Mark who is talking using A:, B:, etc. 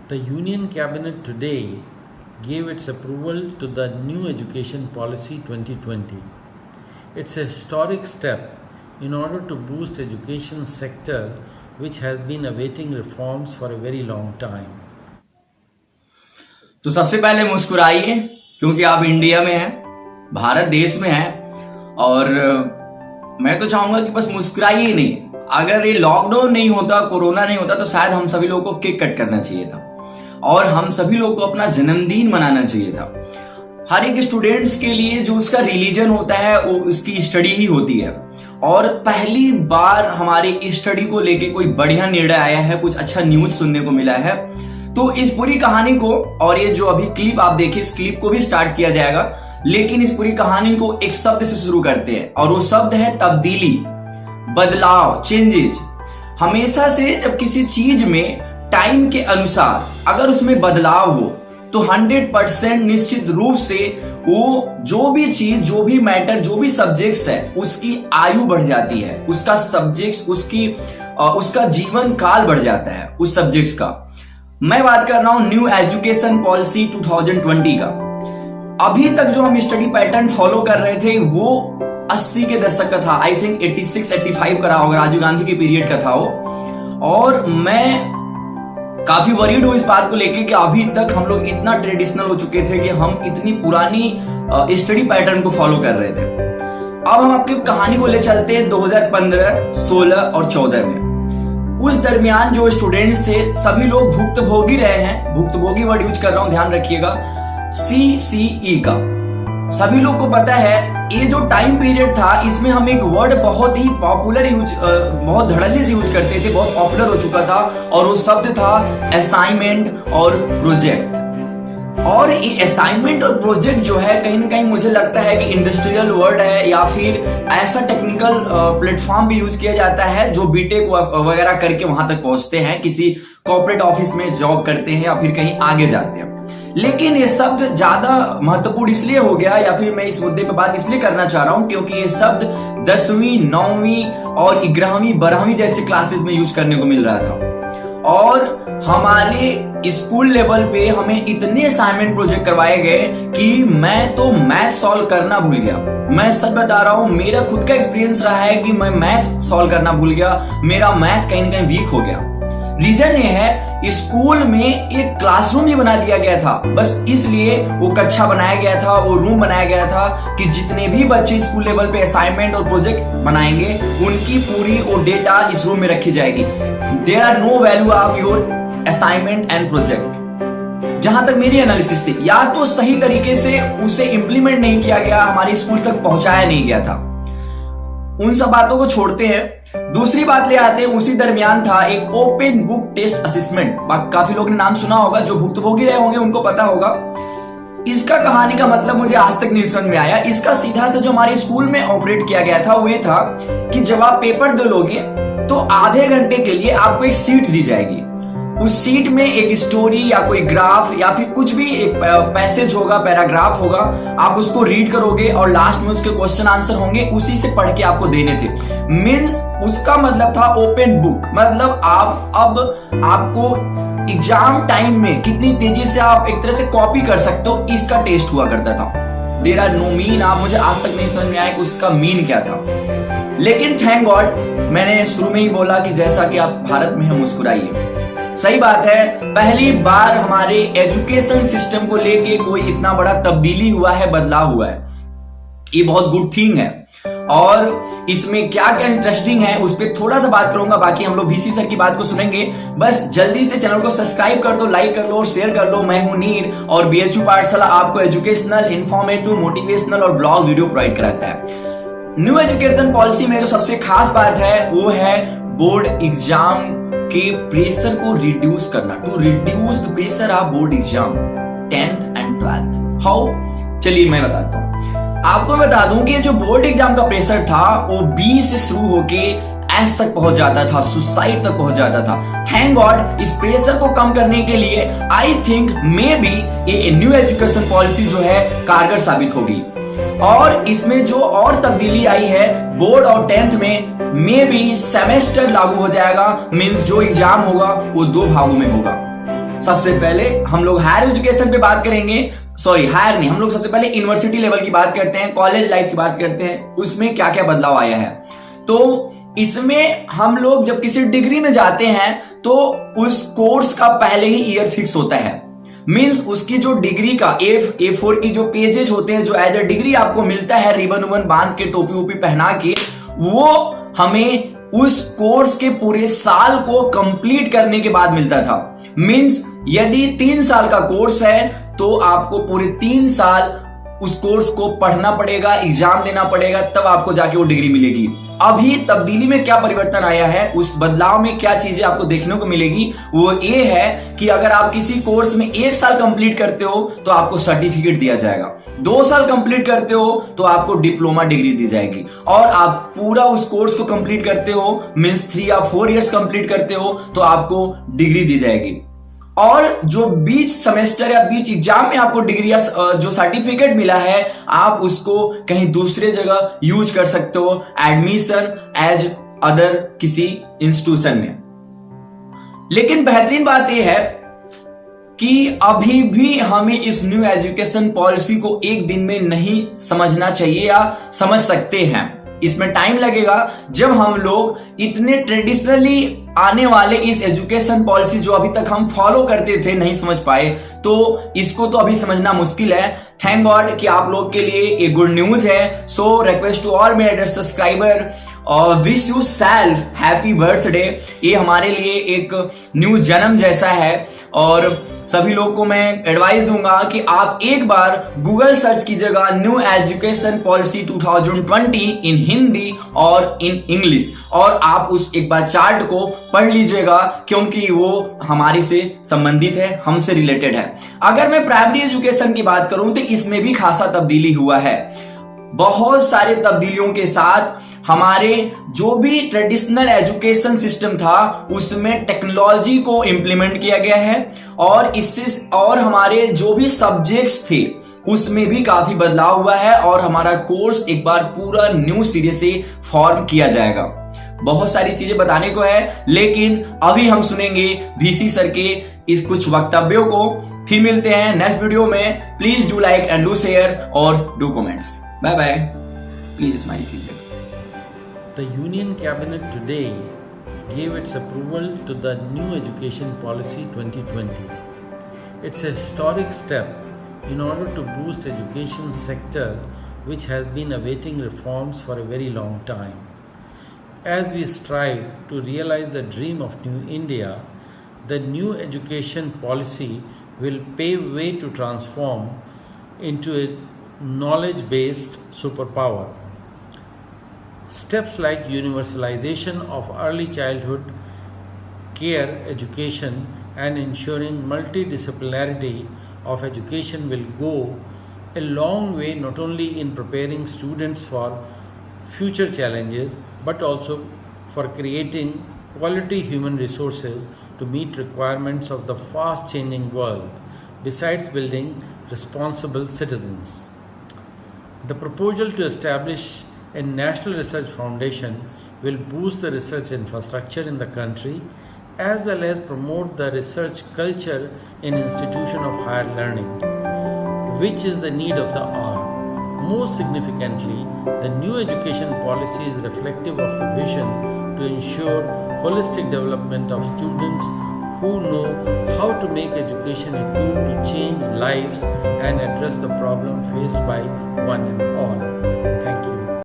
A: The Union Cabinet today gave its approval to the New Education Policy 2020. It's a historic step in order to boost education sector which has been awaiting reforms for a very long time.
B: तो सबसे पहले मुस्कुराइए क्योंकि आप India में हैं, भारत देश में हैं और मैं तो चाहूंगा कि बस मुस्कुराइए नहीं। अगर ये लॉकडाउन नहीं होता, कोरोना नहीं होता तो शायद हम सभी लोगों को केक कट करना चाहिए था और हम सभी लोगों को अपना जन्मदिन मनाना चाहिए था। हर एक स्टूडेंट्स के लिए जो उसका रिलीजन होता है वो उसकी स्टडी ही होती है और पहली बार हमारे स्टडी को लेके कोई बढ़िया निर्णय आया है, कुछ अच्छा न्यूज सुनने को मिला है। तो इस पूरी कहानी को और ये जो अभी क्लिप आप देखिए, इस क्लिप को भी स्टार्ट किया जाएगा, लेकिन इस पूरी कहानी को एक शब्द से शुरू करते हैं और वो शब्द है तब्दीली, बदलाव, चेंजेज। हमेशा से जब किसी चीज में टाइम के अनुसार अगर उसमें बदलाव हो तो 100% निश्चित रूप से वो जो भी चीज, जो भी मैटर, जो भी सब्जेक्ट्स है उसकी आयु बढ़ जाती है, उसका सब्जेक्ट्स, उसका जीवन काल बढ़ जाता है उस सब्जेक्ट्स का। मैं बात कर रहा हूं न्यू एजुकेशन पॉलिसी 2020 का। अभी तक जो हम स्टडी पैटर्न फॉलो कर रहे थे वो 80 के दशक का था, आई थिंक 86-85 का रहा होगा, राजीव गांधी के पीरियड का था वो। और मैं काफी वरीड हूं इस बात को लेके कि अभी तक हम लोग इतना ट्रेडिशनल हो चुके थे कि हम इतनी पुरानी स्टडी पैटर्न को फॉलो कर रहे थे। अब हम आपकी कहानी को ले चलते हैं 2015, 16 और 14 में। उस दरमियान जो स्टूडेंट्स थे सभी लोग भुक्तभोगी रहे हैं, भुक्तभोगी वर्ड यूज कर रहा हूं, ध्यान रखिएगा, CCE का। सभी लोग को पता है ये जो टाइम पीरियड था इसमें हम एक वर्ड बहुत ही पॉपुलर बहुत धड़ल्ले से यूज करते थे, बहुत पॉपुलर हो चुका था और वो शब्द था असाइनमेंट और प्रोजेक्ट। और ये असाइनमेंट और प्रोजेक्ट जो है कहीं ना कहीं मुझे लगता है कि इंडस्ट्रियल वर्ड है या फिर ऐसा टेक्निकल प्लेटफॉर्म भी यूज किया जाता है जो बीटेक वगैरह करके वहां तक पहुंचते हैं, किसी कॉर्पोरेट ऑफिस में जॉब करते हैं या फिर कहीं आगे जाते हैं। लेकिन ये शब्द ज्यादा महत्वपूर्ण इसलिए हो गया, या फिर मैं इस मुद्दे पे बात इसलिए करना चाह रहा हूं क्योंकि ये शब्द 10वीं, 9वीं और 11वीं, 12वीं जैसे क्लासेस में यूज करने को मिल रहा था। और हमारे स्कूल लेवल पे हमें इतने असाइनमेंट प्रोजेक्ट करवाए गए कि मैं तो मैथ सॉल्व करना भूल गया। मैं सच बता रहा हूं, मेरा खुद का एक्सपीरियंस रहा है कि मैं मैथ सॉल्व करना भूल गया, मेरा मैथ कहीं ना कहीं वीक हो गया। रीजन ये है स्कूल में एक क्लासरूम ही बना दिया गया था, बस इसलिए वो कक्षा बनाया गया था, वो रूम बनाया गया था कि जितने भी बच्चे स्कूल लेवल पे असाइनमेंट और प्रोजेक्ट बनाएंगे उनकी पूरी वो डेटा इस रूम में रखी जाएगी। There are no value of your assignment and project. जहां तक मेरी एनालिसिस थी, या तो सही तरीके से उसे इंप्लीमेंट नहीं किया गया, हमारे स्कूल तक पहुंचाया नहीं गया था। उन सब बातों को छोड़ते हैं, दूसरी बात ले आते हैं। उसी दरमियान था एक ओपन बुक टेस्ट असेसमेंट। काफी लोगों ने नाम सुना होगा, जो भुक्तभोगी रहे होंगे उनको पता होगा। इसका कहानी का मतलब मुझे आज तक नहीं समझ में आया। इसका सीधा से जो हमारे स्कूल में ऑपरेट किया गया था वो ये था कि जब आप पेपर दोगे तो आधे घंटे के लिए आपको एक सीट दी जाएगी। उस सीट में एक स्टोरी या कोई ग्राफ या फिर कुछ भी एक पैसेज होगा, पैराग्राफ होगा, आप उसको रीड करोगे और लास्ट में उसके क्वेश्चन आंसर होंगे, उसी से पढ़ के आपको देने थे। मीन्स उसका मतलब था ओपन बुक, मतलब आपको एग्जाम टाइम में कितनी तेजी से आप एक तरह से कॉपी कर सकते हो, इसका टेस्ट हुआ करता था। देयर आर नो मीन, आप मुझे आज तक नहीं समझ में आया कि उसका मीन क्या था। लेकिन थैंक गॉड, मैंने शुरू में ही बोला कि जैसा कि आप भारत में हैं मुस्कुराइए। सही बात है, पहली बार हमारे एजुकेशन सिस्टम को लेके कोई इतना बड़ा तब्दीली हुआ है, बदलाव हुआ है। ये बहुत गुड थिंग है और इसमें क्या क्या इंटरेस्टिंग है उस पर थोड़ा सा बात करूंगा, बाकी हम लोग VC सर की बात को सुनेंगे। बस जल्दी से चैनल को सब्सक्राइब कर दो, लाइक कर लो और शेयर कर लो। मैं हूं नीर और BHU पाठशाला आपको एजुकेशनल, इंफॉर्मेटिव, मोटिवेशनल और ब्लॉग वीडियो प्रोवाइड कराता है। न्यू एजुकेशन पॉलिसी में जो सबसे खास बात है वो है बोर्ड एग्जाम के प्रेशर को रिड्यूस करना, to reduce the pressure of board exam 10th and 12th। How? चलिए मैं बताता हूं आपको। बता दूं कि जो बोर्ड एग्जाम का प्रेशर था वो B से शुरू होके S तक पहुंच जाता था, सुसाइड तक पहुंच जाता था। थैंक गॉड, इस प्रेशर को कम करने के लिए आई थिंक मे बी ये न्यू एजुकेशन पॉलिसी जो है कारगर साबित होगी। और इसमें जो और तब्दीली आई है, बोर्ड और 10th में बी सेमेस्टर लागू हो जाएगा। मींस जो एग्जाम होगा वो 2 भागों में होगा। सबसे पहले हम लोग हायर एजुकेशन पे बात करेंगे। सॉरी, हायर नहीं, हम लोग सबसे पहले यूनिवर्सिटी लेवल की बात करते हैं, कॉलेज लाइफ की बात करते हैं, उसमें क्या क्या बदलाव आया है। तो इसमें हम लोग जब किसी डिग्री में जाते हैं तो उस कोर्स का पहले ही ईयर फिक्स होता है। मींस उसकी जो डिग्री का A4 की जो पेजेस होते हैं, जो एज अ डिग्री आपको मिलता है रिबन उबन बांध के, टोपी वोपी पहना के, वो हमें उस कोर्स के पूरे साल को कंप्लीट करने के बाद मिलता था। मींस यदि 3 साल का कोर्स है तो आपको पूरे 3 साल उस कोर्स को पढ़ना पड़ेगा, एग्जाम देना पड़ेगा, तब आपको जाके वो डिग्री मिलेगी। अभी तब्दीली में क्या परिवर्तन आया है, उस बदलाव में क्या चीजें आपको देखने को मिलेगी, वो ये है कि अगर आप किसी कोर्स में 1 साल कंप्लीट करते हो तो आपको सर्टिफिकेट दिया जाएगा, 2 साल कंप्लीट करते हो तो आपको डिप्लोमा डिग्री दी जाएगी, और आप पूरा उस कोर्स को कंप्लीट करते हो, मींस 3 या 4 इयर्स कंप्लीट करते हो तो आपको डिग्री दी जाएगी। और जो बीच सेमेस्टर या बीच एग्जाम में आपको डिग्री या जो सर्टिफिकेट मिला है, आप उसको कहीं दूसरे जगह यूज कर सकते हो, एडमिशन एज अदर किसी इंस्टीट्यूशन में। लेकिन बेहतरीन बात यह है कि अभी भी हमें इस न्यू एजुकेशन पॉलिसी को एक दिन में नहीं समझना चाहिए, या समझ सकते हैं, इसमें टाइम लगेगा। जब हम लोग इतने ट्रेडिशनली आने वाले इस एजुकेशन पॉलिसी जो अभी तक हम फॉलो करते थे नहीं समझ पाए, तो इसको तो अभी समझना मुश्किल है। थैंक गॉड कि आप लोग के लिए एक गुड न्यूज है। So request to all my dear subscriber, और wish you self happy birthday. ये हमारे लिए एक न्यू जन्म जैसा है, और सभी लोग को मैं एडवाइस दूंगा कि आप एक बार गूगल सर्च कीजिएगा न्यू एजुकेशन पॉलिसी 2020 इन हिंदी और इन इंग्लिश, और आप उस एक बार चार्ट को पढ़ लीजिएगा, क्योंकि वो हमारे से संबंधित है, हमसे रिलेटेड है। अगर मैं प्राइमरी एजुकेशन की बात करूं तो इसमें भी खासा तब्दीली हुआ है। बहुत सारे तब्दीलियों के साथ हमारे जो भी ट्रेडिशनल एजुकेशन सिस्टम था उसमें टेक्नोलॉजी को इंप्लीमेंट किया गया है, और इससे और हमारे जो भी सब्जेक्ट्स थे उसमें भी काफी बदलाव हुआ है, और हमारा कोर्स एक बार पूरा न्यू सिरे से फॉर्म किया जाएगा। बहुत सारी चीजें बताने को है, लेकिन अभी हम सुनेंगे VC सर के इस कुछ वक्तव्यों को। फिर मिलते हैं नेक्स्ट वीडियो में। Please do like and do share और do comments. Bye bye. Please smile कीजिए।
A: The Union Cabinet today gave its approval to the new Education Policy 2020. It's a historic step in order to boost education sector which has been awaiting reforms for a very long time. As we strive to realize the dream of New India, the new education policy will pave way to transform into a knowledge-based superpower. Steps like universalization of early childhood care education and ensuring multidisciplinarity of education will go a long way, not only in preparing students for future challenges but also for creating quality human resources to meet requirements of the fast changing world, besides building responsible citizens. The proposal to establish a national research foundation will boost the research infrastructure in the country as well as promote the research culture in institutions of higher learning, which is the need of the hour. Most significantly, the new education policy is reflective of the vision to ensure holistic development of students who know how to make education a tool to change lives and address the problem faced by one and all.